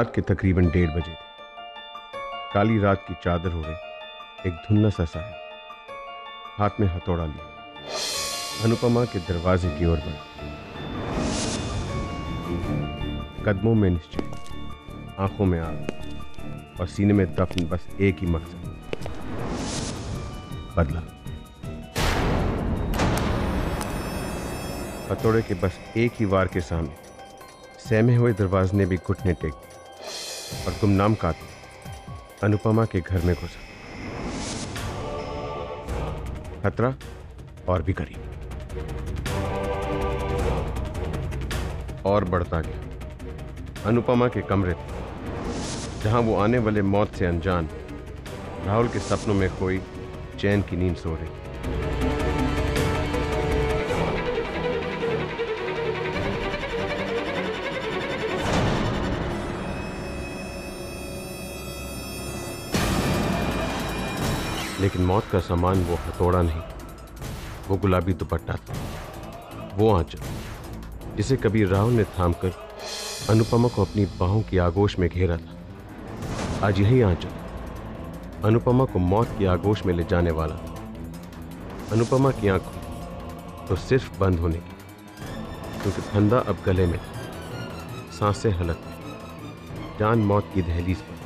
रात के तकरीबन 1:30 बजे थे। काली रात की चादर ओढ़े एक धुन्ना सा साहब हाथ में हथौड़ा लिए अनुपमा के दरवाजे की ओर बढ़ा। कदमों में निश्चय, आंखों में आग और सीने में दफन बस एक ही मकसद, बदला। हथौड़े के बस एक ही वार के सामने सहमे हुए दरवाजे ने भी घुटने टेक दिए और गुमनाम कातिल अनुपमा के घर में घुसा। खतरा और भी करीब और बढ़ता गया। अनुपमा के कमरे थे जहां वो आने वाले मौत से अनजान राहुल के सपनों में खोई चैन की नींद सो रही। लेकिन मौत का सामान वो हथौड़ा नहीं, वो गुलाबी दुपट्टा था, वो आंचल जिसे कभी राहुल ने थामकर अनुपमा को अपनी बाहों की आगोश में घेरा था। आज यही आंचल अनुपमा को मौत की आगोश में ले जाने वाला था। अनुपमा की आंखें तो सिर्फ बंद होने की, क्योंकि फंदा अब गले में था। सांसें हलक में, जान मौत की दहलीज पर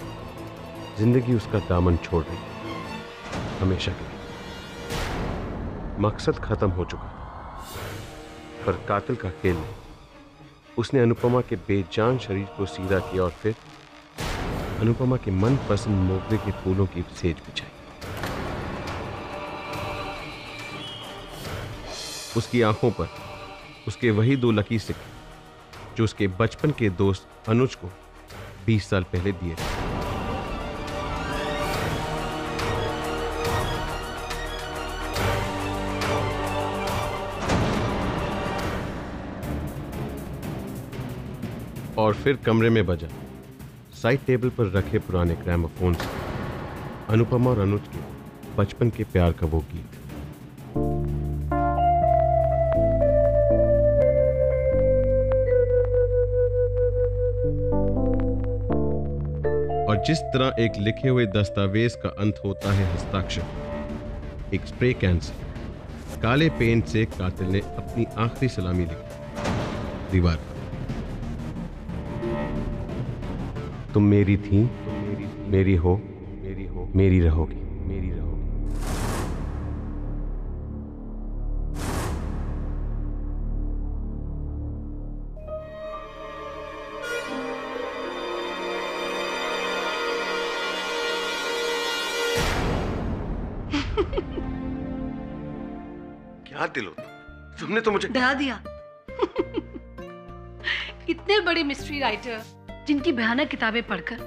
जिंदगी उसका दामन छोड़ रही, हमेशा के लिए। मकसद खत्म हो चुका था, पर कातिल का खेल नहीं। उसने अनुपमा के बेजान शरीर को सीधा किया और फिर अनुपमा के मनपसंद मोगरे के फूलों की सेज बिछाई। उसकी आंखों पर उसके वही 2 लकी सिक्के जो उसके बचपन के दोस्त अनुज को 20 साल पहले दिए थे। और फिर कमरे में बजा साइड टेबल पर रखे पुराने ग्रामोफोन से अनुपमा और अनुज के बचपन के प्यार का वो गीत। और जिस तरह एक लिखे हुए दस्तावेज का अंत होता है हस्ताक्षर, एक स्प्रे कैन से काले पेंट से कातिल ने अपनी आखिरी सलामी लिखी दीवार पर। तुम मेरी थी, मेरी हो, मेरी रहोगी, मेरी रहोगी। क्या दिल होता, तुमने तो मुझे डरा दिया। इतने बड़े मिस्ट्री राइटर जिनकी भयानक किताबें पढ़कर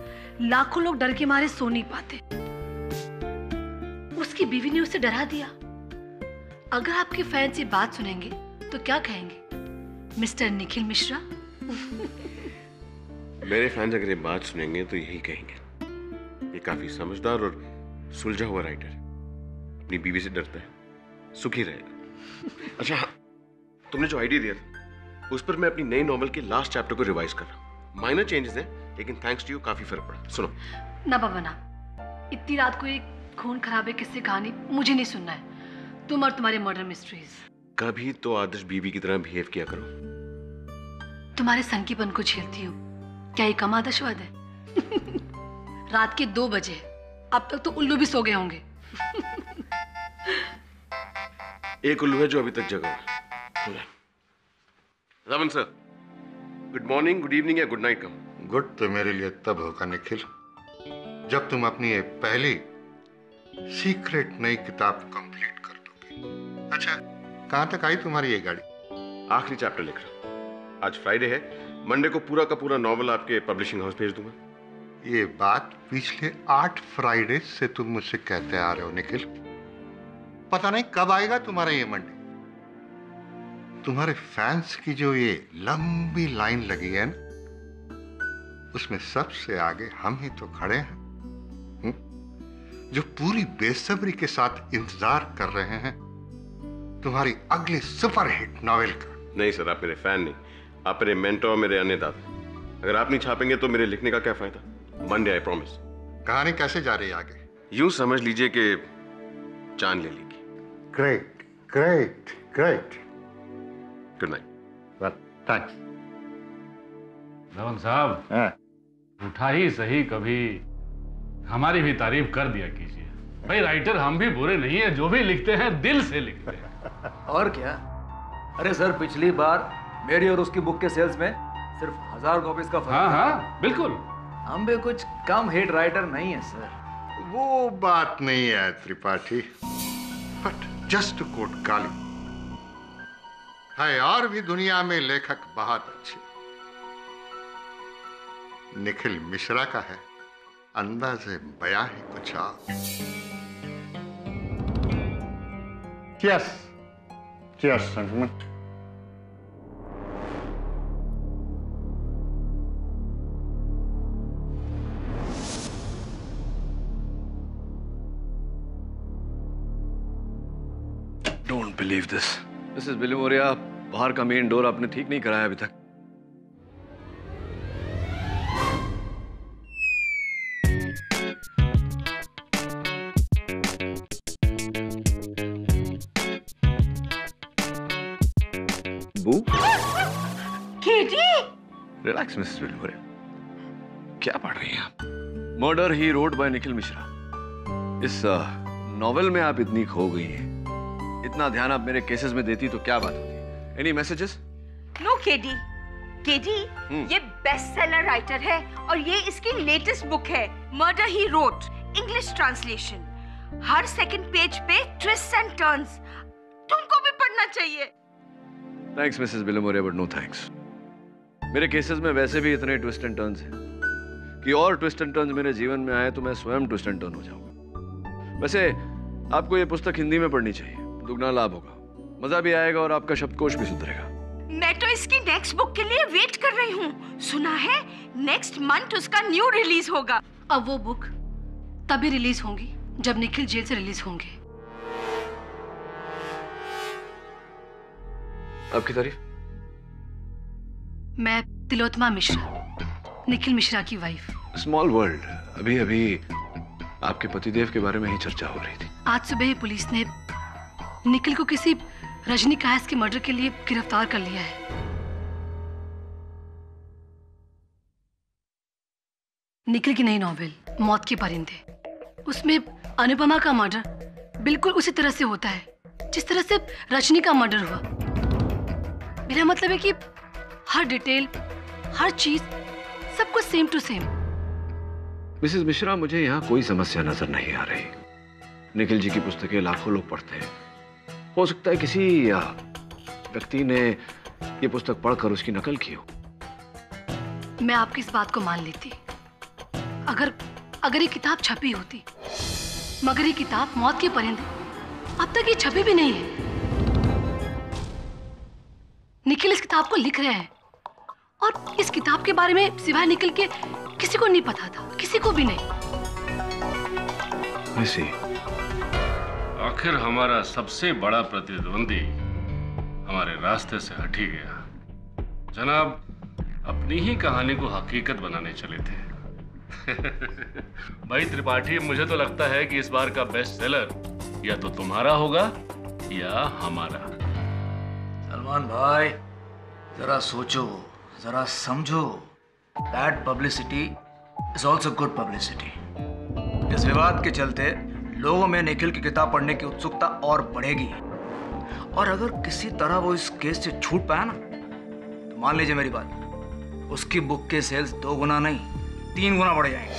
लाखों लोग डर के मारे सो नहीं पाते, उसकी बीवी ने उसे डरा दिया। अगर आपके फैंस ये बात सुनेंगे तो क्या कहेंगे, मिस्टर निखिल मिश्रा? मेरे फैंस अगर ये बात सुनेंगे तो यही कहेंगे, ये काफी समझदार और सुलझा हुआ राइटर अपनी बीवी से डरता है, सुखी रहेगा। अच्छा, तुमने जो आइडिया दिया था उस पर मैं अपनी नई नॉवेल के लास्ट चैप्टर को रिवाइज कर रहा हूँ। माइनर चेंजेस हैं, लेकिन थैंक्स टू यू काफी फर्क पड़ा। सुनो ना बाबा ना, इतनी रात को एक खून खराबे किस्से कहानी मुझे नहीं सुनना है। तुम और तुम्हारे मर्डर मिस्ट्रीज। कभी तो आदर्श बीवी की तरह बिहेव किया करो। तुम्हारे संकीपन को झेलती हूँ, क्या ये कम आदर्शवाद है? रात के 2 बजे, अब तक तो उल्लू भी सो गए होंगे। एक उल्लू है जो अभी तक जगा हुआ है। Ravan sir, good morning, good evening या गुड नाइट कम? गुड तो मेरे लिए तब होगा निखिल जब तुम अपनी ये पहली सीक्रेट नई किताब कंप्लीट कर दोगे। अच्छा, कहां तक आई तुम्हारी ये गाड़ी? आखिरी चैप्टर लिख रहा हूं। आज फ्राइडे है, मंडे को पूरा का पूरा नॉवल आपके पब्लिशिंग हाउस भेज दूंगा। ये बात पिछले 8 फ्राइडे से तुम मुझसे कहते आ रहे हो निखिल। पता नहीं कब आएगा तुम्हारा ये मंडे। तुम्हारे फैंस की जो ये लंबी लाइन लगी है ना, उसमें सबसे आगे हम ही तो खड़े हैं, जो पूरी बेसब्री के साथ इंतजार कर रहे हैं तुम्हारी अगली सुपरहिट नॉवेल का। नहीं सर, आप मेरे फैन नहीं, आप मेरे मेंटोर, मेरे अन्नदाता। अगर आप नहीं छापेंगे तो मेरे लिखने का क्या फायदा? Monday, I promise. कहानी कैसे जा रही है आगे? यूं समझ लीजिए कि जान ले लेगी। Great great great. Good night. Well thanks. Dhawan साहब, हाँ, उठा ही सही कभी हमारी भी तारीफ कर दिया कीजिए। भाई राइटर हम भी बुरे नहीं है, जो भी लिखते हैं दिल से लिखते हैं। और क्या? अरे सर, पिछली बार मेरी और उसकी बुक के सेल्स में सिर्फ 1000 कॉपीज का फर्क हाँ था। हाँ बिल्कुल। हम भी कुछ कम हिट राइटर नहीं है सर। वो बात नहीं है Tripathi, but just to quote गाली, है और भी दुनिया में लेखक बहुत अच्छे। निखिल मिश्रा का है अंदाज़े बयां ही कुछ और। Yes yes sentiment. Don't believe this. Mrs Bilimoria, बाहर का मेन डोर आपने ठीक नहीं कराया अभी तक। बू, रिलैक्स मिसेस बिलिमोरिया। क्या पढ़ रही हैं आप? Murder he road by Nikhil Mishra. इस नॉवेल में आप इतनी खो गई हैं, इतना ध्यान आप मेरे केसेस में देती तो क्या बात होती। Any messages? नो केडी, ये बेस्ट सेलर राइटर है और ये इसकी लेटेस्ट बुक है, murder he wrote, English translation. हर सेकंड पेज पे ट्विस्ट एंड टर्न्स। तुमको भी पढ़ना चाहिए। Thanks Mrs Bilimoria, but no thanks. मेरे केसेस में वैसे भी इतने ट्विस्ट एंड टर्न्स हैं कि और ट्विस्ट एंड टर्न्स मेरे जीवन में आए तो मैं स्वयं ट्विस्ट एंड टर्न हो जाऊंगा। वैसे आपको ये पुस्तक हिंदी में पढ़नी चाहिए, दुगना लाभ होगा, मजा भी आएगा और आपका शब्दकोश भी सुधरेगा। मैं तो इसकी नेक्स्ट बुक के लिए वेट कर रही हूँ। सुना है नेक्स्ट मंथ उसका न्यू रिलीज होगा। अब वो बुक तभी रिलीज होंगी जब निखिल जेल से रिलीज होंगे। आपकी तारीफ? मैं तिलोत्तमा मिश्रा, निखिल मिश्रा की वाइफ। Small world. अभी अभी आपके पतिदेव के बारे में ही चर्चा हो रही थी। आज सुबह ही पुलिस ने निखिल को किसी रजनी कायस के मर्डर के लिए गिरफ्तार कर लिया है। निखिल की नई नॉवेल मौत के परिंदे, उसमें अनुपमा का मर्डर बिल्कुल उसी तरह से होता है जिस तरह से रजनी का मर्डर हुआ। मेरा मतलब है कि हर डिटेल, हर चीज, सब कुछ same to same. Mrs Mishra, मुझे यहाँ कोई समस्या नजर नहीं आ रही। निखिल जी की पुस्तकें लाखों लोग पढ़ते हैं। हो सकता है किसी व्यक्ति ने ये पुस्तक पढ़कर उसकी नकल की हो। मैं आपकी इस बात को मान लेती अगर ये किताब छपी होती, मगर ये किताब मौत के परिंदे अब तक ये छपी भी नहीं है। निखिल इस किताब को लिख रहे हैं और इस किताब के बारे में सिवाय निखिल के किसी को नहीं पता था, किसी को भी नहीं। ऐसे आखिर हमारा सबसे बड़ा प्रतिद्वंदी हमारे रास्ते से हट ही गया। जनाब अपनी ही कहानी को हकीकत बनाने चले थे। भाई त्रिपाठी, मुझे तो लगता है कि इस बार का बेस्ट सेलर या तो तुम्हारा होगा या हमारा। सलमान भाई, जरा सोचो, जरा समझो। Bad publicity is also good publicity. इस विवाद के चलते लोगों में निखिल की किताब पढ़ने की उत्सुकता और बढ़ेगी, और अगर किसी तरह वो इस केस से छूट पाया ना, तो मान लीजिए मेरी बात, उसकी बुक के सेल्स 2 गुना नहीं 3 गुना बढ़ जाएंगे,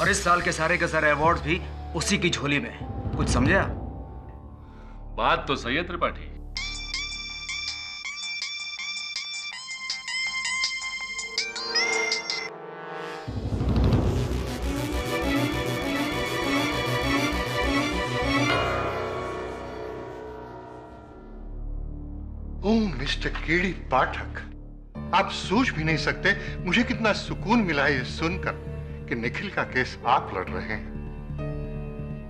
और इस साल के सारे अवार्ड्स भी उसी की झोली में। कुछ समझे आप? बात तो सही है त्रिपाठी। मिस्टर केडी पाठक, आप सोच भी नहीं सकते मुझे कितना सुकून मिला है ये सुनकर कि निखिल का केस आप लड़ रहे हैं।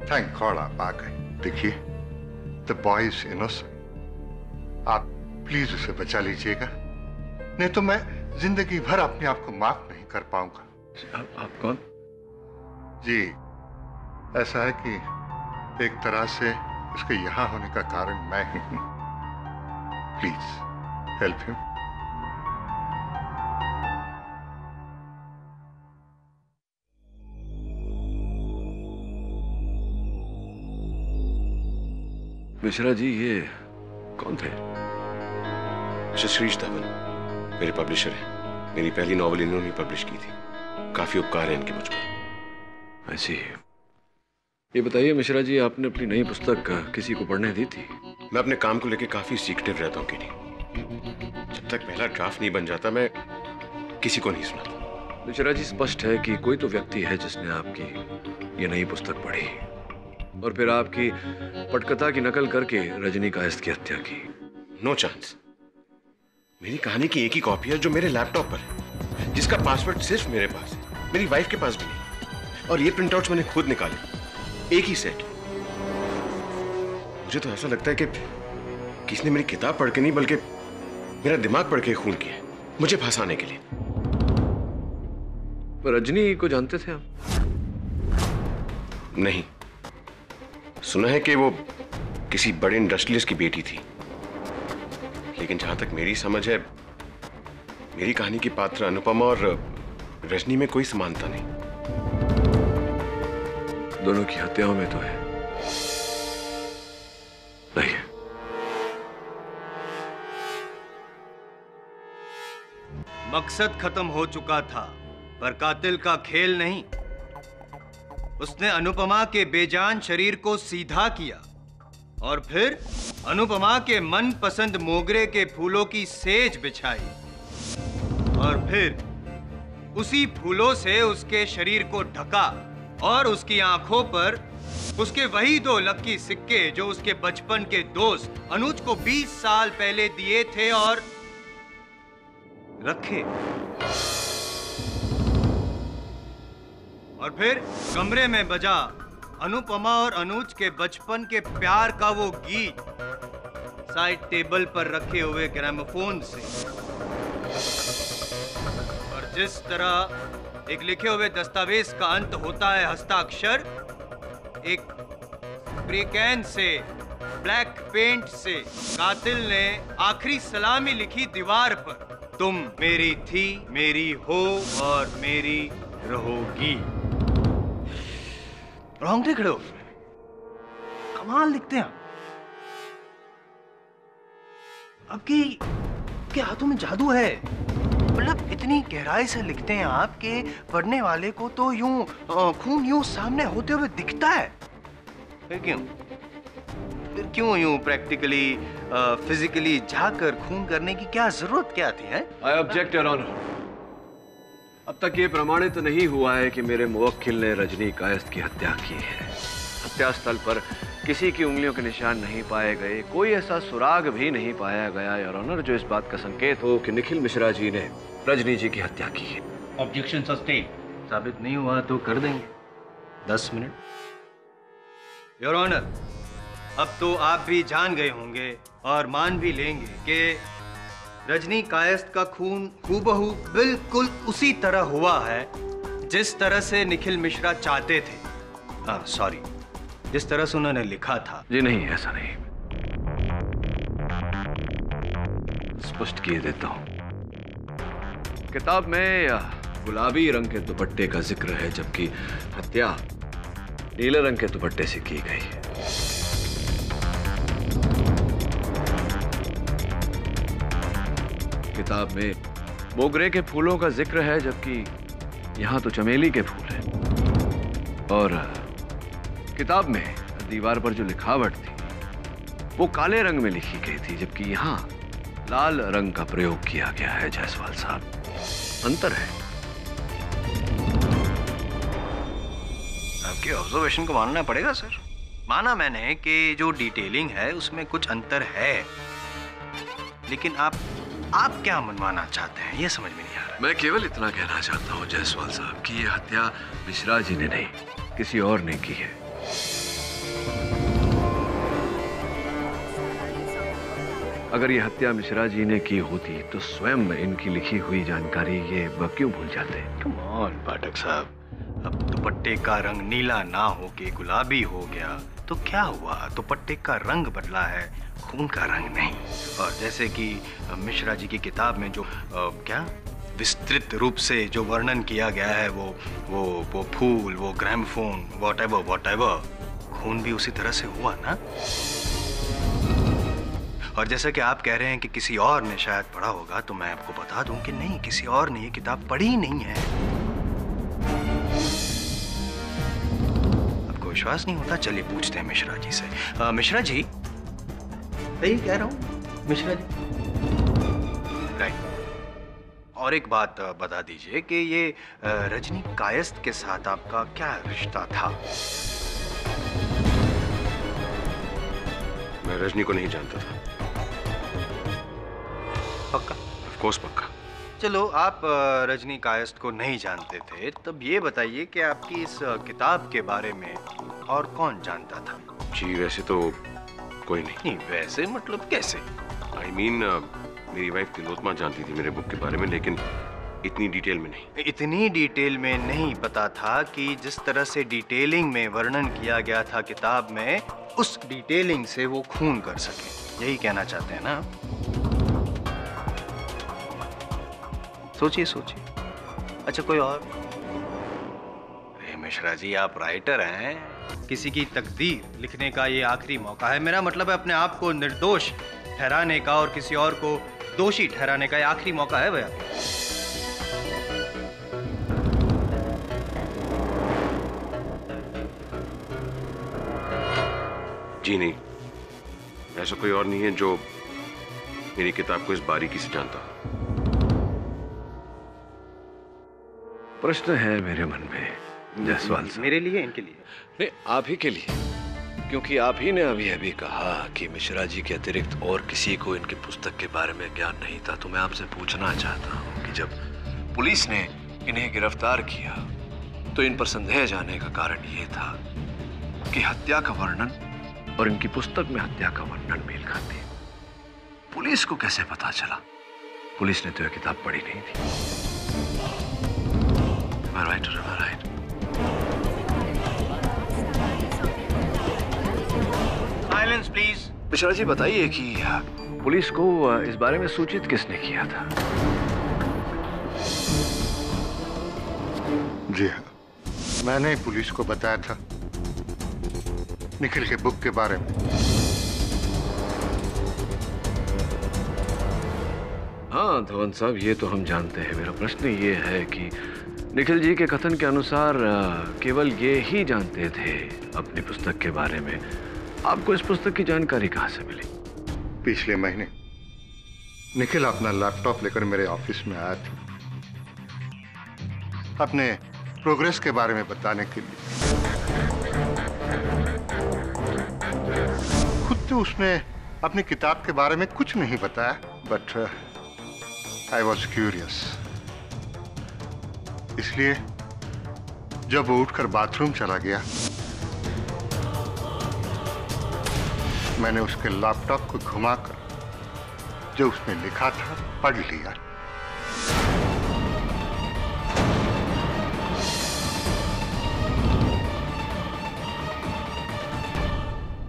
थैंक गॉड आप आ गए। देखिए, द बॉय इज इनोसेंट। आप प्लीज उसे बचा लीजिएगा, नहीं तो मैं जिंदगी भर अपने आप को माफ नहीं कर पाऊंगा। आप कौन? जी, ऐसा है कि एक तरह से उसके यहां होने का कारण मैं ही हूं। Please help him. Mishra ji, ये कौन थे? शशीश धवन मेरे पब्लिशर हैं। मेरी पहली नॉवल इन्होंने पब्लिश की थी। काफी उपकार है इनके मुझ पर। ऐसी। ये बताइए मिश्रा जी, आपने अपनी नई पुस्तक किसी को पढ़ने दी थी? मैं अपने काम को लेकर काफी सीक्रेटिव रहता हूँ केटी। जब तक पहला ड्राफ्ट नहीं बन जाता मैं किसी को नहीं सुनाता। मिश्रा जी, स्पष्ट है कि कोई तो व्यक्ति है जिसने आपकी ये नई पुस्तक पढ़ी और फिर आपकी पटकथा की नकल करके रजनी कायस्थ की हत्या की। No chance. मेरी कहानी की एक ही कॉपी है जो मेरे लैपटॉप पर है, जिसका पासवर्ड सिर्फ मेरे पास है, मेरी वाइफ के पास भी नहीं। और ये प्रिंटआउट्स मैंने खुद निकाले, एक ही सेट। मुझे तो ऐसा लगता है कि किसी ने मेरी किताब पढ़ के नहीं बल्कि मेरा दिमाग पढ़ के खून किया है, मुझे फंसाने के लिए। रजनी को जानते थे आप? नहीं, सुना है कि वो किसी बड़े इंडस्ट्रियलिस्ट की बेटी थी, लेकिन जहां तक मेरी समझ है मेरी कहानी की पात्र अनुपमा और रजनी में कोई समानता नहीं। दोनों की हत्याओं में तो है नहीं है। मकसद खत्म हो चुका था, पर कातिल का खेल नहीं। उसने अनुपमा के बेजान शरीर को सीधा किया और फिर अनुपमा के मनपसंद मोगरे के फूलों की सेज बिछाई और फिर उसी फूलों से उसके शरीर को ढका और उसकी आंखों पर उसके वही 2 लकी सिक्के जो उसके बचपन के दोस्त अनुज को 20 साल पहले दिए थे और रखे। और फिर कमरे में बजा अनुपमा और अनुज के बचपन के प्यार का वो गीत साइड टेबल पर रखे हुए ग्रामोफोन से। और जिस तरह एक लिखे हुए दस्तावेज का अंत होता है हस्ताक्षर, एक स्प्रे कैन से ब्लैक पेंट से कातिल ने आखिरी सलामी लिखी दीवार पर, तुम मेरी थी, मेरी हो और मेरी रहोगी। रोंगटे खड़े हो, कमाल लिखते हैं आपके हाथों में जादू है। मतलब इतनी गहराई से लिखते हैं आप कि पढ़ने वाले को तो यूं खून यूं सामने होते हुए दिखता है। फिर क्यों यूं प्रैक्टिकली फिजिकली झाकर खून करने की क्या जरूरत क्या थी? है आई ऑब्जेक्ट योर ऑनर। अब तक ये प्रमाणित नहीं हुआ है कि मेरे मुवक्किल ने रजनी कायस्थ की हत्या की है। हत्या स्थल पर किसी की उंगलियों के निशान नहीं पाए गए, कोई ऐसा सुराग भी नहीं पाया गया योर ऑनर जो इस बात का संकेत हो कि निखिल मिश्रा जी ने रजनी जी की हत्या की है। Objection sustain. साबित नहीं हुआ तो कर देंगे 10 मिनट। योर ऑनर, अब तो आप भी जान गए होंगे और मान भी लेंगे कि रजनी कायस्थ का खून हूबहू बिल्कुल उसी तरह हुआ है जिस तरह से निखिल मिश्रा चाहते थे। सॉरी, जिस तरह से उन्होंने लिखा था। जी नहीं, ऐसा नहीं। स्पष्ट किए देता हूं। किताब में गुलाबी रंग के दुपट्टे का जिक्र है, जबकि हत्या नीले रंग के दुपट्टे से की गई है। किताब में मोगरे के फूलों का जिक्र है, जबकि यहां तो चमेली के फूल हैं। और किताब में दीवार पर जो लिखावट थी वो काले रंग में लिखी गई थी, जबकि यहां लाल रंग का प्रयोग किया गया है। जायसवाल साहब, अंतर है। आपके ऑब्जर्वेशन को मानना पड़ेगा सर। माना मैंने कि जो डिटेलिंग है उसमें कुछ अंतर है, लेकिन आप क्या मनवाना चाहते हैं ये समझ में नहीं आ रहा। मैं केवल इतना कहना चाहता हूं जायसवाल साहब कि यह हत्या मिश्रा जी ने नहीं, किसी और ने की है। अगर ये हत्या मिश्रा जी ने की होती तो स्वयं इनकी लिखी हुई जानकारी ये क्यों भूल जाते? कम ऑन पाठक साहब, अब दुपट्टे का रंग नीला ना होके गुलाबी हो गया तो क्या हुआ? दुपट्टे का रंग बदला है, खून का रंग नहीं। और जैसे कि मिश्रा जी की किताब में जो क्या विस्तृत रूप से जो वर्णन किया गया है, वो फूल, वो ग्रामोफोन, व्हाटएवर, खून भी उसी तरह से हुआ ना। और जैसा कि आप कह रहे हैं कि किसी और ने शायद पढ़ा होगा, तो मैं आपको बता दूं कि नहीं, किसी और ने ये किताब पढ़ी ही नहीं है। आपको विश्वास नहीं होता? चलिए पूछते हैं मिश्रा जी से। मिश्रा जी, सही कह रहा हूं मिश्रा जी? राइट। और एक बात बता दीजिए कि ये रजनी कायस्थ के साथ आपका क्या रिश्ता था? मैं रजनी को नहीं जानता था। पक्का? ऑफ कोर्स पक्का। चलो, आप रजनी कायस्थ को नहीं जानते थे, तब ये बताइए कि आपकी इस किताब के बारे में और कौन जानता था? जी वैसे तो कोई नहीं। नहीं, वैसे मतलब कैसे? आई मीन मेरी वाइफ तिलोत्मा जानती थी मेरे बुक के बारे में, लेकिन इतनी डिटेल में नहीं। इतनी डिटेल में नहीं पता था कि जिस तरह से डिटेलिंग में वर्णन किया गया था किताब में, उस डिटेलिंग से वो खून कर सके। यही कहना चाहते हैं ना? सोचिए सोचिए। अच्छा, कोई और? मिश्रा जी, आप राइटर हैं, किसी की तकदीर लिखने का ये आखिरी मौका है। मेरा मतलब है अपने आप को निर्दोष ठहराने का और किसी और को दोषी ठहराने का ये आखिरी मौका है भैया। जी नहीं, ऐसा कोई और नहीं है जो मेरी किताब को इस बारीकी से जानता हो। प्रश्न है मेरे मन में जायसवाल साहब। मेरे लिए? इनके लिए? नहीं, आप ही के लिए, क्योंकि आप ही ने अभी कहा कि मिश्रा जी के अतिरिक्त और किसी को इनकी पुस्तक के बारे में ज्ञान नहीं था। तो मैं आपसे पूछना चाहता हूँ कि जब पुलिस ने इन्हें गिरफ्तार किया तो इन पर संदेह जाने का कारण ये था कि हत्या का वर्णन और इनकी पुस्तक में हत्या का वर्णन मेल खाते हैं। पुलिस को कैसे पता चला? पुलिस ने तो यह किताब पढ़ी नहीं थी। Right. Silence please. Mishra ji, बताइए कि पुलिस को इस बारे में सूचित किसने किया था? जी हाँ, मैंने ही पुलिस को बताया था निखिल के बुक के बारे में। हाँ धवन साहब, ये तो हम जानते हैं। मेरा प्रश्न ये है कि निखिल जी के कथन के अनुसार केवल ये ही जानते थे अपनी पुस्तक के बारे में। आपको इस पुस्तक की जानकारी कहाँ से मिली? पिछले महीने निखिल अपना लैपटॉप लेकर मेरे ऑफिस में आया था अपने प्रोग्रेस के बारे में बताने के लिए। खुद तो उसने अपनी किताब के बारे में कुछ नहीं बताया, बट आई वॉज क्यूरियस। इसलिए जब वो उठकर बाथरूम चला गया, मैंने उसके लैपटॉप को घुमाकर जो उसने लिखा था पढ़ लिया।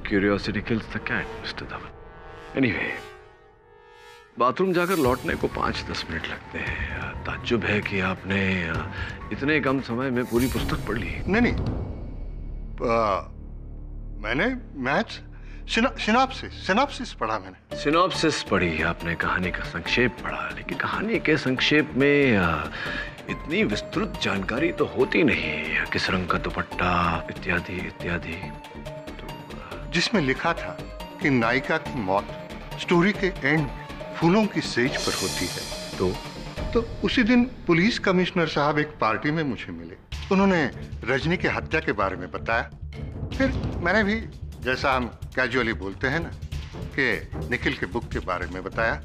Curiosity kills the cat, Mr. Dhawan. Anyway, bathroom जाकर लौटने को 5-10 मिनट लगते हैं। ताज्जुब है कि आपने इतने कम समय में पूरी पुस्तक पढ़ ली। नहीं, मैंने मैथ्स सिनॉप्सिस पढ़ा। मैंने सिनॉप्सिस पढ़ी, आपने कहानी का संक्षेप पढ़ा, लेकिन कहानी के संक्षेप में इतनी विस्तृत जानकारी तो होती नहीं, किस रंग का दुपट्टा इत्यादि इत्यादि। जिसमें लिखा था कि नायिका की मौत स्टोरी के एंड में फूलों की सेज पर होती है। तो उसी दिन पुलिस कमिश्नर साहब एक पार्टी में मुझे मिले। उन्होंने रजनी की हत्या के बारे में बताया। फिर मैंने भी, जैसा हम कैजुअली बोलते हैं ना, कि निखिल के बुक के बारे में बताया।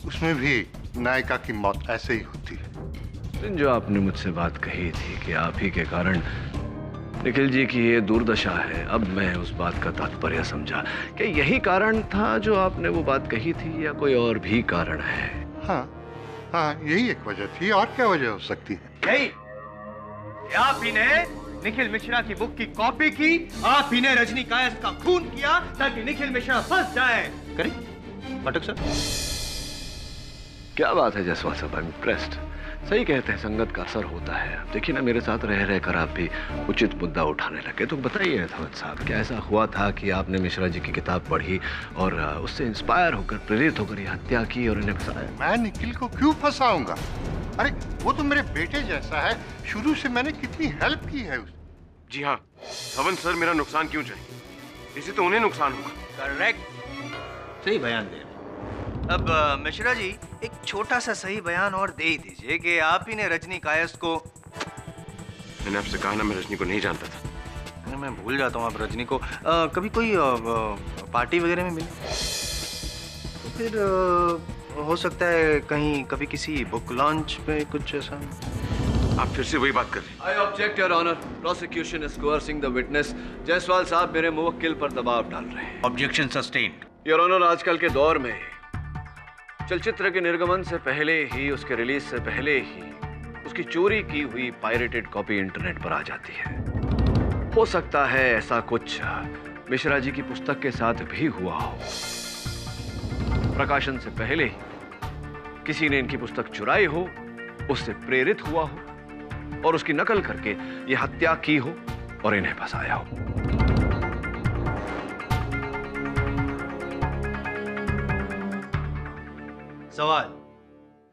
उसमें भी नायिका की मौत ऐसे ही होती है। जो आपने मुझसे बात कही थी कि आप ही के कारण निखिल जी की ये दुर्दशा है। अब मैं उस बात का तात्पर्य समझा कि यही कारण था जो आपने वो बात कही थी, या कोई और भी कारण है? हाँ हाँ, यही एक वजह थी, और क्या वजह हो सकती है? यही, आप ही ने निखिल मिश्रा की बुक की कॉपी की, आप ही ने रजनी कायस्थ का खून किया ताकि निखिल मिश्रा फंस जाए। करेक्ट पाठक सर? क्या बात है जायसवाल साहब, आई एम इम्प्रेस्ड। सही कहते हैं, संगत का असर होता है। देखिए ना, मेरे साथ रह रहकर आप भी उचित मुद्दा उठाने लगे। तो बताइए अहमद साहब, क्या ऐसा हुआ था कि आपने मिश्रा जी की किताब पढ़ी और उससे इंस्पायर होकर, प्रेरित होकर ये हत्या की और इन्हें फंसाया? मैं निखिल को क्यों फंसाऊंगा? अरे वो तो मेरे बेटे जैसा है, शुरू से मैंने कितनी हेल्प की है उसे। जी हाँ, धवन सर मेरा नुकसान क्यों चाहिए? इसे तो उन्हें नुकसान होगा। करेक्ट, सही बयान दे रहे। अब मिश्रा जी, एक छोटा सा सही बयान और दे ही दीजिए कि आप ही ने रजनी कायस्थ को। मैंने आपसे कहा ना, मैं रजनी को नहीं जानता था। मैं भूल जाता हूँ आप रजनी को। कभी कोई पार्टी वगैरह में मिले तो फिर हो सकता है कहीं कभी किसी बुक लॉन्च पे कुछ ऐसा। आप फिर से वही बात कर रहे हैं। I object your honour, prosecution is coercing the witness. Jaiswal साहब मेरे मुवक्किल पर दबाव डाल रहे हैं। Objection sustained. योर ऑनर, आजकल के दौर में चलचित्र के निर्गमन से पहले ही, उसके रिलीज से पहले ही उसकी चोरी की हुई पायरेटेड कॉपी इंटरनेट पर आ जाती है। हो सकता है ऐसा कुछ मिश्रा जी की पुस्तक के साथ भी हुआ हो। प्रकाशन से पहले ही किसी ने इनकी पुस्तक चुराई हो, उससे प्रेरित हुआ हो और उसकी नकल करके यह हत्या की हो और इन्हें फंसाया हो। सवाल,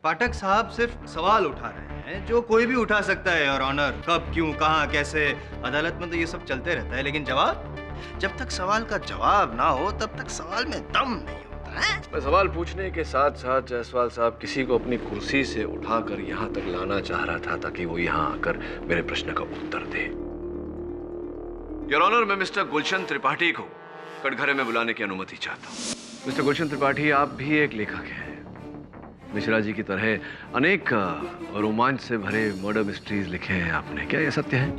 पाठक साहब सिर्फ सवाल उठा रहे हैं जो कोई भी उठा सकता है और ऑनर। कब, क्यों, कहां, कैसे, अदालत में तो ये सब चलते रहता है, लेकिन जवाब, जब तक सवाल का जवाब ना हो तब तक सवाल में दम नहीं होता है। मैं सवाल पूछने के साथ साथ जायसवाल साहब किसी को अपनी कुर्सी से उठाकर यहाँ तक लाना चाह रहा था ताकि वो यहाँ आकर मेरे प्रश्न का उत्तर दे। योर ऑनर, मैं मिस्टर गुलशन त्रिपाठी को कटघरे में बुलाने की अनुमति चाहता हूँ। मिस्टर गुलशन त्रिपाठी, आप भी एक लेखक हैं। मिश्रा जी की तरह अनेक रोमांच से भरे मर्डर मिस्ट्रीज लिखे हैं आपने, क्या यह सत्य है?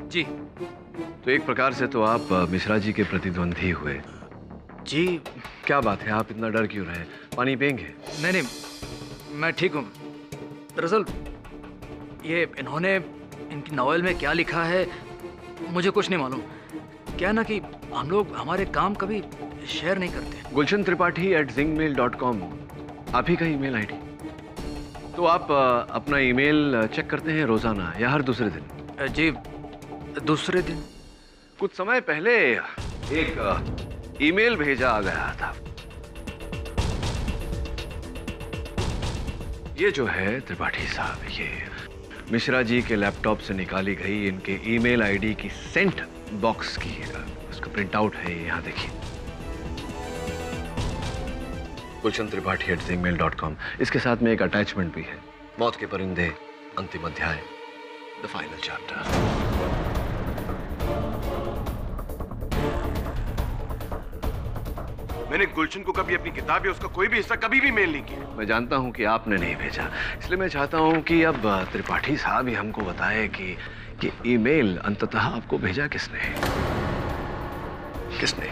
जी। तो एक प्रकार से तो आप मिश्रा जी के प्रतिद्वंदी हुए। जी। क्या बात है, आप इतना डर क्यों रहे? पानी पिएंगे? नहीं नहीं, मैं ठीक हूँ। दरअसल ये इन्होंने इनकी नॉवेल में क्या लिखा है मुझे कुछ नहीं मालूम। क्या ना कि हम लोग हमारे काम कभी शेयर नहीं करते। गुलशन त्रिपाठी @zingmail.com आप ही का ईमेल आईडी। तो आप अपना ईमेल चेक करते हैं रोजाना या हर दूसरे दिन? जी, दूसरे दिन। कुछ समय पहले एक ईमेल भेजा गया था। ये जो है त्रिपाठी साहब, ये मिश्रा जी के लैपटॉप से निकाली गई इनके ईमेल आईडी की सेंट बॉक्स की उसका प्रिंट आउट है। यहाँ देखिए, गुलशन त्रिपाठी @zingmail.com। इसके साथ में एक अटैचमेंट भी है, मौत के परिंदे, अंतिम अध्याय, द फाइनल चैप्टर। मैंने गुलशन को कभी अपनी किताब या उसका कोई भी हिस्सा कभी भी मेल नहीं किया। मैं जानता हूं कि आपने नहीं भेजा, इसलिए मैं चाहता हूं कि अब त्रिपाठी साहब ही हमको बताए कि ईमेल अंततः आपको भेजा किसने? किसने?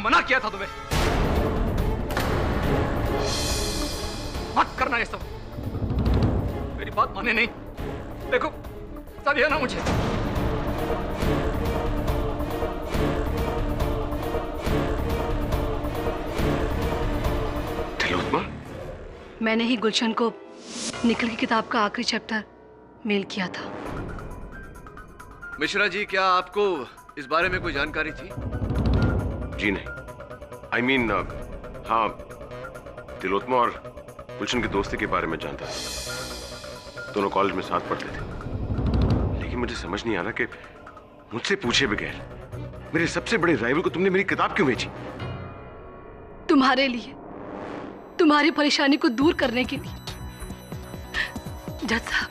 मना किया था तुम्हें, मत करना ये सब। मेरी बात माने नहीं। देखो, सब है ना मुझे। तिलोत्तमा, मैंने ही गुलशन को निखिल की किताब का आखिरी चैप्टर मेल किया था। मिश्रा जी, क्या आपको इस बारे में कोई जानकारी थी? जी नहीं। I mean, हाँ, तिलोत्तमा और गुलशन की दोस्ती के बारे में जानता था। दोनों कॉलेज में साथ पढ़ते थे। लेकिन मुझे समझ नहीं आ रहा कि मुझसे पूछे बगैर मेरे सबसे बड़े राइवल को तुमने मेरी किताब क्यों भेजी? तुम्हारे लिए, तुम्हारी परेशानी को दूर करने के लिए। जज साहब,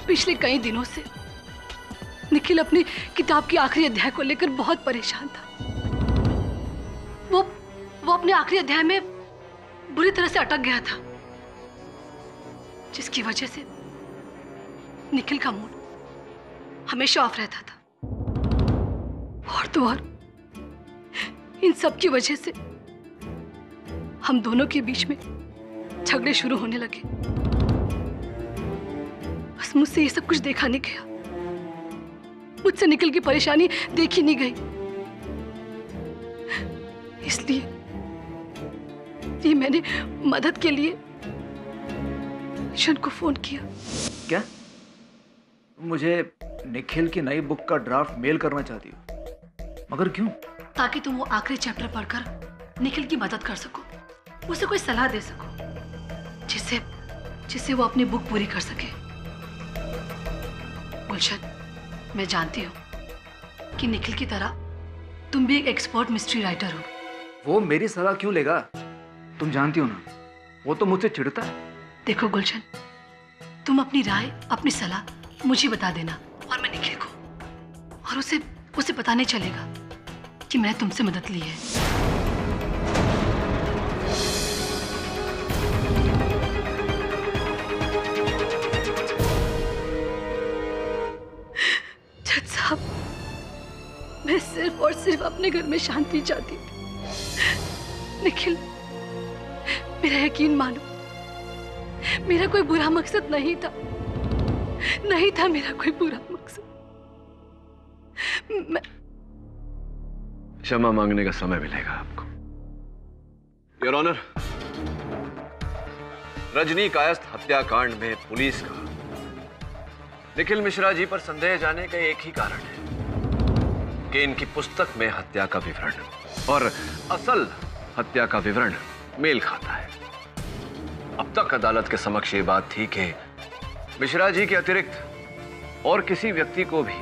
पिछले कई दिनों से निखिल अपनी किताब की आखिरी अध्याय को लेकर बहुत परेशान था। वो अपने आखिरी अध्याय में बुरी तरह से अटक गया था, जिसकी वजह से निखिल का मूड हमेशा ऑफ रहता था। और तो और इन सब की वजह से हम दोनों के बीच में झगड़े शुरू होने लगे। बस मुझसे ये सब कुछ देखा नहीं गया, मुझसे निखिल की परेशानी देखी नहीं गई, इसलिए मैंने मदद के लिए ईशन को फोन किया। क्या मुझे निखिल की नई बुक का ड्राफ्ट मेल करना चाहती हो? मगर क्यों? ताकि तुम वो आखिरी चैप्टर पढ़कर निखिल की मदद कर सको, उसे कोई सलाह दे सको, जिससे वो अपनी बुक पूरी कर सके। गुलशन, मैं जानती हूँ कि निखिल की तरह तुम भी एक एक्सपर्ट मिस्ट्री राइटर हो। वो मेरी सलाह क्यों लेगा? तुम जानती हो ना, वो तो मुझसे चिढ़ता है। देखो गुलशन, तुम अपनी राय, अपनी सलाह मुझे बता देना और मैं निखिल को, और उसे पता नहीं चलेगा कि मैंने तुमसे मदद ली है। जज साहब, मैं सिर्फ और सिर्फ अपने घर में शांति चाहती थी। निखिल, मेरा यकीन मानो, मेरा कोई बुरा मकसद नहीं था मेरा कोई बुरा मकसद। क्षमा मांगने का समय मिलेगा आपको। योर ऑनर, रजनी कायस्थ हत्याकांड में पुलिस का निखिल मिश्रा जी पर संदेह जाने का एक ही कारण है कि इनकी पुस्तक में हत्या का विवरण और असल हत्या का विवरण मेल खाता है। अब तक अदालत के समक्ष ये बात थी कि मिश्रा जी के अतिरिक्त और किसी व्यक्ति को भी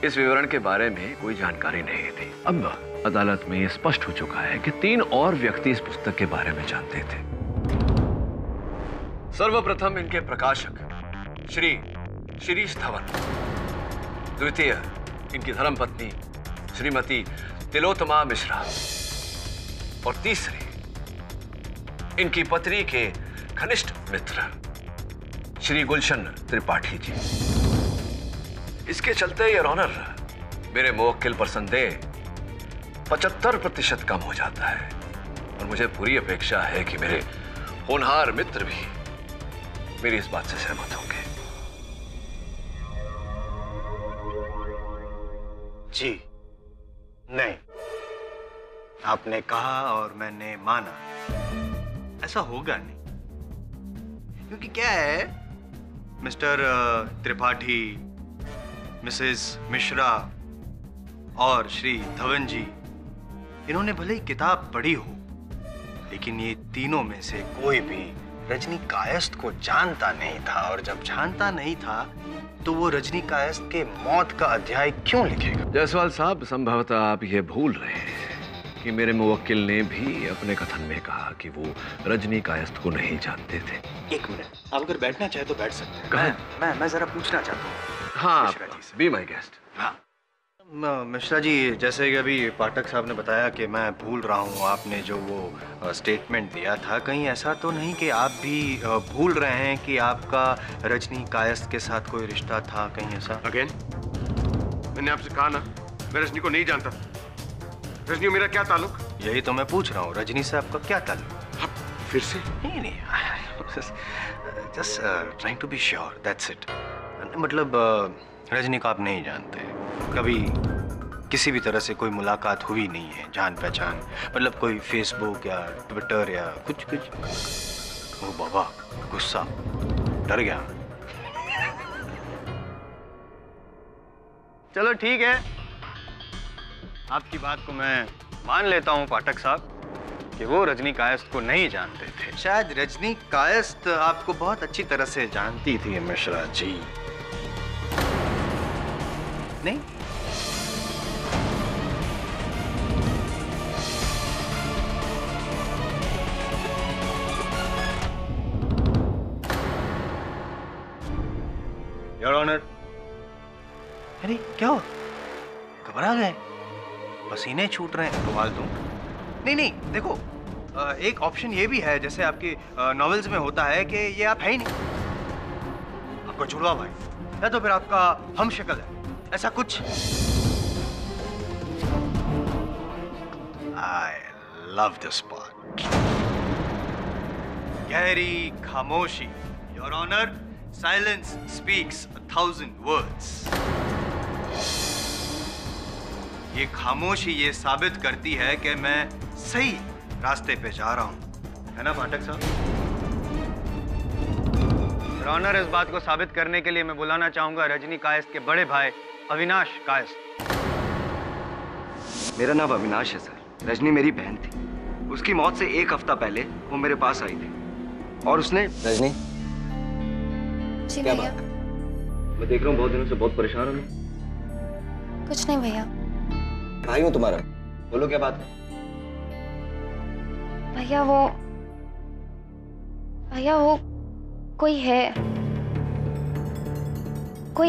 इस विवरण के बारे में कोई जानकारी नहीं थी। अब अदालत में यह स्पष्ट हो चुका है कि 3 और व्यक्ति इस पुस्तक के बारे में जानते थे। सर्वप्रथम इनके प्रकाशक श्री शिरीष धवन, द्वितीय इनकी धर्मपत्नी श्रीमती तिलोत्तमा मिश्रा, और तीसरे इनकी पत्नी के घनिष्ठ मित्र श्री गुलशन त्रिपाठी जी। इसके चलते योर ऑनर, मेरे मुवक्किल पर संदेह 75% कम हो जाता है, और मुझे पूरी अपेक्षा है कि मेरे होनहार मित्र भी मेरी इस बात से सहमत होंगे। जी नहीं, आपने कहा और मैंने माना, ऐसा होगा नहीं। क्योंकि क्या है, मिस्टर त्रिपाठी, मिसेस मिश्रा और श्री धवन जी, इन्होंने भले ही किताब पढ़ी हो, लेकिन ये तीनों में से कोई भी रजनी कायस्थ को जानता नहीं था, और जब जानता नहीं था तो वो रजनी कायस्थ के मौत का अध्याय क्यों लिखेगा? जायसवाल साहब, संभवतः आप ये भूल रहे हैं कि मेरे मुवक्किल ने भी अपने कथन में कहा कि वो रजनी कायस्थ को नहीं जानते थे। एक मिनट, आप अगर बैठना चाहे तो बैठ सकते हैं। मैं जरा पूछना चाहता हूँ। हाँ, बी माय गेस्ट। हाँ मिश्रा जी, जैसे कि अभी पाठक साहब ने बताया कि मैं भूल रहा हूँ, आपने जो वो स्टेटमेंट दिया था, कहीं ऐसा तो नहीं कि आप भी भूल रहे हैं कि आपका रजनी कायस्थ के साथ कोई रिश्ता था? कहीं ऐसा? अगेन, मैंने आपसे कहा ना, मैं रजनी को नहीं जानता। रजनी मेरा क्या ताल्लुक? यही तो मैं पूछ रहा हूँ, रजनी से आपका क्या ताल्लुक? फिर से? नहीं, just trying to be sure, that's it. मतलब रजनी को आप नहीं जानते, कभी किसी भी तरह से कोई मुलाकात हुई नहीं है, जान पहचान, मतलब कोई फेसबुक या ट्विटर या कुछ? ओ बाबा, गुस्सा, डर गया। चलो ठीक है, आपकी बात को मैं मान लेता हूँ पाठक साहब कि वो रजनी कायस्थ को नहीं जानते थे। शायद रजनी कायस्थ आपको बहुत अच्छी तरह से जानती थी मिश्रा जी, नहीं? Your honour. अरे क्या हो, घबरा गए? पसीने छूट रहे हैं, रुमाल दूं? नहीं, देखो, एक ऑप्शन ये भी है, जैसे आपके नॉवेल्स में होता है कि ये आप है ही नहीं, आपका जुड़वा भाई, या तो फिर आपका हम शक्ल है, ऐसा कुछ। I love this part. गहरी खामोशी, your honour, silence speaks 1,000 words. ये खामोशी ये साबित करती है कि मैं सही रास्ते पे जा रहा हूं, है ना पाठक साहब? योर ऑनर, इस बात को साबित करने के लिए मैं बुलाना चाहूंगा रजनी कायस्थ के बड़े भाई अविनाश कायस्थ। मेरा नाम अविनाश है सर। रजनी मेरी बहन थी। उसकी मौत से 1 हफ्ता पहले वो मेरे पास आई थी और उसने। रजनी जी क्या भैया? बात? मैं देख रहा हूँ बहुत दिनों से बहुत परेशान हो। कुछ नहीं भैया। भाई हूँ तुम्हारा, बोलो क्या बात है? भैया वो कोई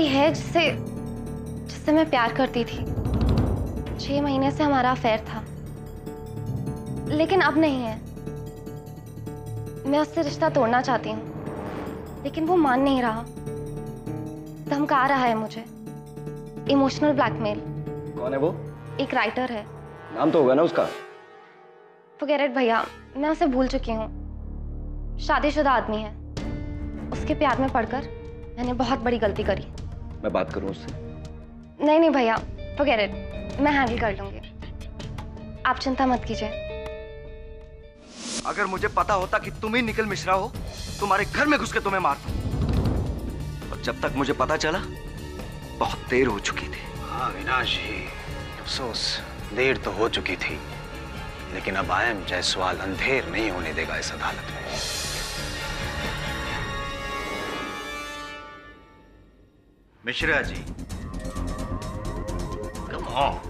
है जिससे मैं प्यार करती थी। 6 महीने से हमारा अफेयर था, लेकिन अब नहीं है। मैं उससे रिश्ता तोड़ना चाहती हूँ, लेकिन वो मान नहीं रहा, धमका रहा है मुझे। Emotional blackmail. कौन है वो? एक राइटर है। नाम तो होगा ना उसका? फॉरगेट इट भैया, मैं उसे भूल चुकी हूँ। शादीशुदा आदमी है। उसके प्यार में पड़कर मैंने बहुत बड़ी गलती करी। मैं बात करूँ उससे? नहीं भैया, फॉरगेट इट, मैं हैंडल कर लूंगी, आप चिंता मत कीजिए। अगर मुझे पता होता कि तुम ही निखिल मिश्रा हो, तुम्हारे घर में घुस के तुम्हें मारता। और जब तक मुझे पता चला बहुत देर हो चुकी थी। हाँ अविनाश जी, अफसोस देर तो हो चुकी थी, लेकिन अब आयम जायसवाल अंधेर नहीं होने देगा इस अदालत में। मिश्रा जी, कम ऑन,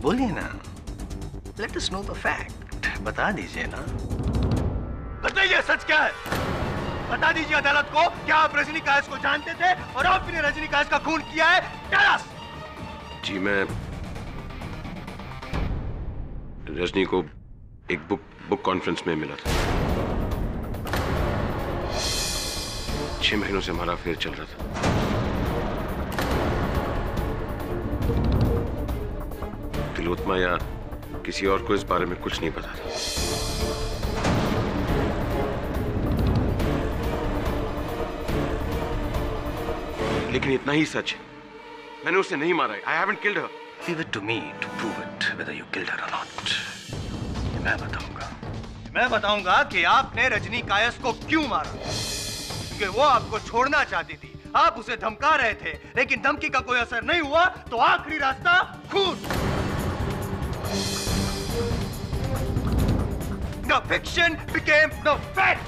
बोलिए ना, let us know the fact. बता दीजिए ना, बताइए सच क्या है? बता दीजिए अदालत को, क्या आप रजनी कायस्थ को जानते थे और आपने रजनी कायस्थ का खून किया है? Tell us! जी, मैं रजनी को एक बुक कॉन्फ्रेंस में मिला था। 6 महीनों से हमारा अफेयर चल रहा था। तिलोत्मा या किसी और को इस बारे में कुछ नहीं पता था। लेकिन इतना ही सच है, मैंने उसे नहीं मारा है। I haven't killed her. Leave it to me to prove it, whether you killed her or not. मैं बताऊंगा कि आपने रजनी कायस्थ को क्यों मारा, क्योंकि वो आपको छोड़ना चाहती थी। आप उसे धमका रहे थे, लेकिन धमकी का कोई असर नहीं हुआ, तो आखिरी रास्ता खून। The fiction became the fact.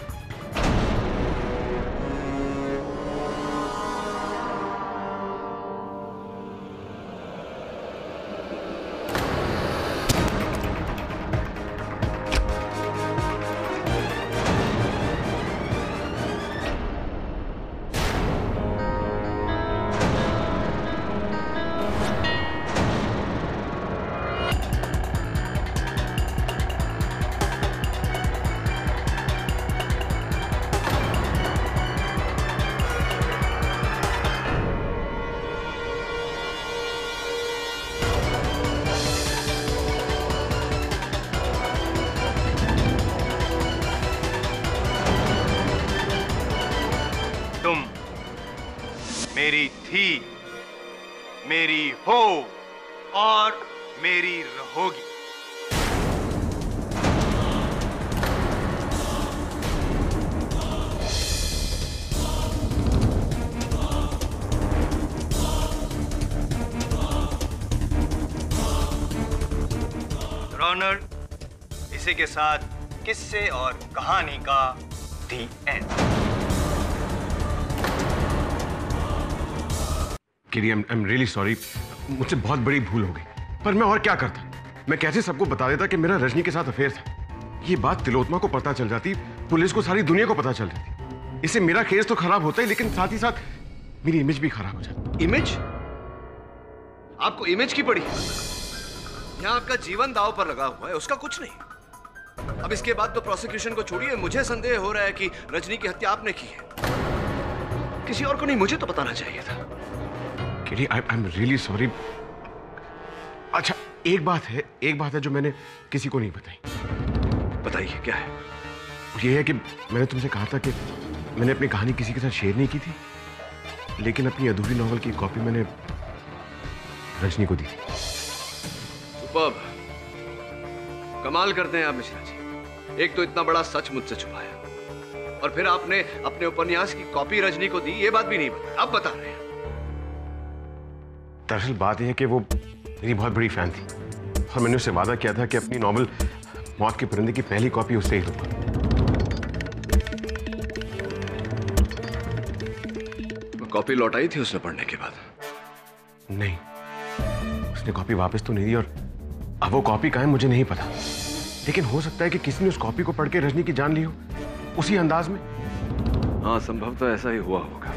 मेरी थी, मेरी हो और मेरी रहोगी। ऑनर, इसी के साथ किस्से और कहानी का दी एंड। किरी, I'm really sorry, मुझसे बहुत बड़ी भूल हो गई। पर मैं और क्या करता? मैं कैसे सबको बता देता कि मेरा रजनी के साथ अफेयर था? ये बात तिलोत्मा को पता चल जाती, पुलिस को, सारी दुनिया को पता चल जाती। इससे मेरा केस तो खराब होता है, लेकिन साथ ही साथ मेरी इमेज भी खराब हो जाती। इमेज? आपको इमेज की पड़ी? यहाँ आपका जीवन दांव पर लगा हुआ है, उसका कुछ नहीं। अब इसके बाद तो प्रोसिक्यूशन को छोड़िए, मुझे संदेह हो रहा है कि रजनी की हत्या आपने की है, किसी और को नहीं। मुझे तो बताना चाहिए था। KD, I am really sorry. अच्छा, एक बात है जो मैंने किसी को नहीं बताई। बताइए, क्या है? ये है कि मैंने तुमसे कहा था कि मैंने अपनी कहानी किसी के साथ शेयर नहीं की थी, लेकिन अपनी अधूरी नॉवल की कॉपी मैंने रजनी को दी थी। सुपर्ब, कमाल करते हैं आप मिश्रा जी। एक तो इतना बड़ा सच मुझसे छुपाया, और फिर आपने अपने उपन्यास की कॉपी रजनी को दी, ये बात भी नहीं बताई, अब बता रहे हैं। दरअसल बात यह है कि वो मेरी बहुत बड़ी फैन थी, और मैंने उससे वादा किया था कि अपनी नॉवल मौत के परिंदे की पहली कॉपी उससे ही लूंगा। कॉपी लौटाई थी उसने पढ़ने के बाद? नहीं, उसने कॉपी वापस तो नहीं दी, और अब वो कॉपी कहाँ है मुझे नहीं पता, लेकिन हो सकता है कि किसी ने उस कॉपी को पढ़ के रजनी की जान ली हो, उसी अंदाज में। हाँ, संभव तो ऐसा ही हुआ होगा,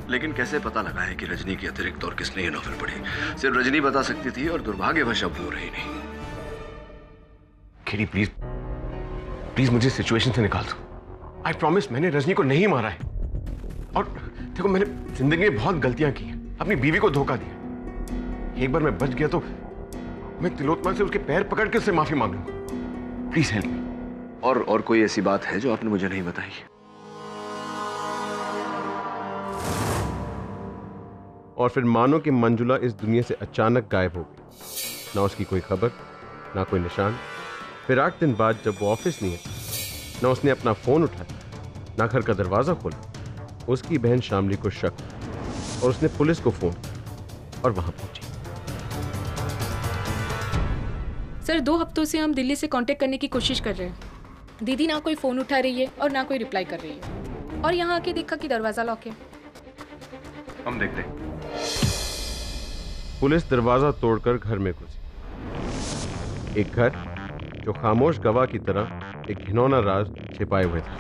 लेकिन कैसे पता लगाएं कि रजनी के अतिरिक्त और किसने ये नॉवल पढ़ी? सिर्फ रजनी बता सकती थी, और दुर्भाग्यवश अब वो रही नहीं। केडी, प्लीज मुझे सिचुएशन से निकाल दो। आई प्रॉमिस, मैंने रजनी को नहीं मारा है, और देखो, मैंने जिंदगी में बहुत गलतियां की हैं, अपनी बीवी को धोखा दिया। एक बार मैं बच गया तो मैं तिलोत्तमा से उसके पैर पकड़ के उससे माफी मांग लूंगा। Please help me. और कोई ऐसी बात है जो आपने मुझे नहीं बताई? और फिर मानो कि मंजुला इस दुनिया से अचानक गायब हो गई, ना उसकी कोई खबर, ना कोई निशान। फिर 8 दिन बाद जब वो ऑफिस नहीं है, ना उसने अपना फोन उठाया, ना घर का दरवाजा खोला। उसकी बहन शामली को शक, और उसने पुलिस को फोन और वहां पहुंची। सर, 2 हफ्तों से हम दिल्ली से कांटेक्ट करने की कोशिश कर रहे हैं। दीदी ना कोई फोन उठा रही है और ना कोई रिप्लाई कर रही है, और यहाँ आके देखा कि दरवाजा लॉक है। हम देखते हैं। पुलिस दरवाजा तोड़कर घर में घुसी। एक घर जो खामोश गवाह की तरह एक घिनौना राज छिपाए हुए था।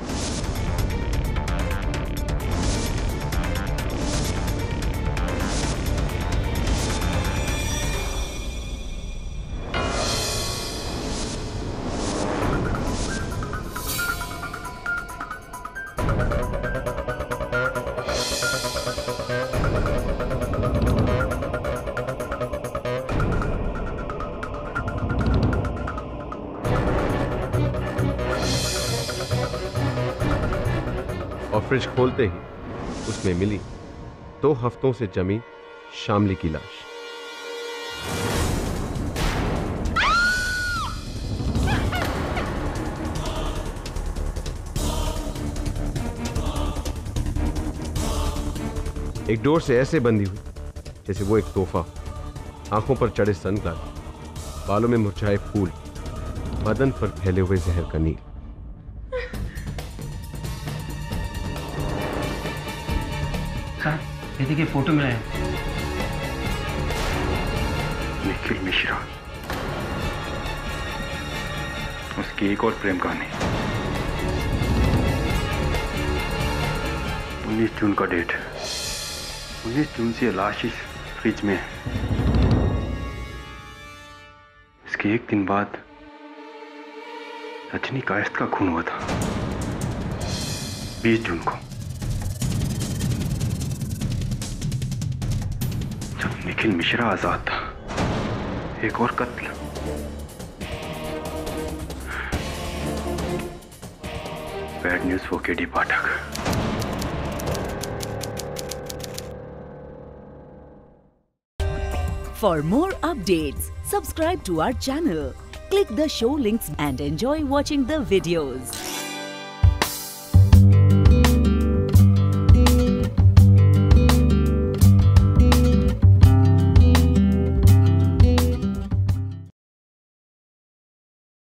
और फ्रिज खोलते ही उसमें मिली 2 हफ्तों से जमी शामली की लाश। एक डोर से ऐसे बंधी हुई जैसे वो एक तोहफा। आंखों पर चढ़े सनग्लास, बालों में मुरझाए फूल, बदन पर फैले हुए जहर का नील। सर, दीदी की फोटो मिला है। निखिल मिश्रा, उसकी एक और प्रेम कहानी। 19 जून का डेट। 19 जून से लाश इस फ्रिज में है। इसके 1 दिन बाद रजनी कायस्थ का खून हुआ था, 20 जून को, जब निखिल मिश्रा आजाद था। एक और कत्ल। Bad news for KD Pathak. For more updates, subscribe to our channel, click the show links and enjoy watching the videos.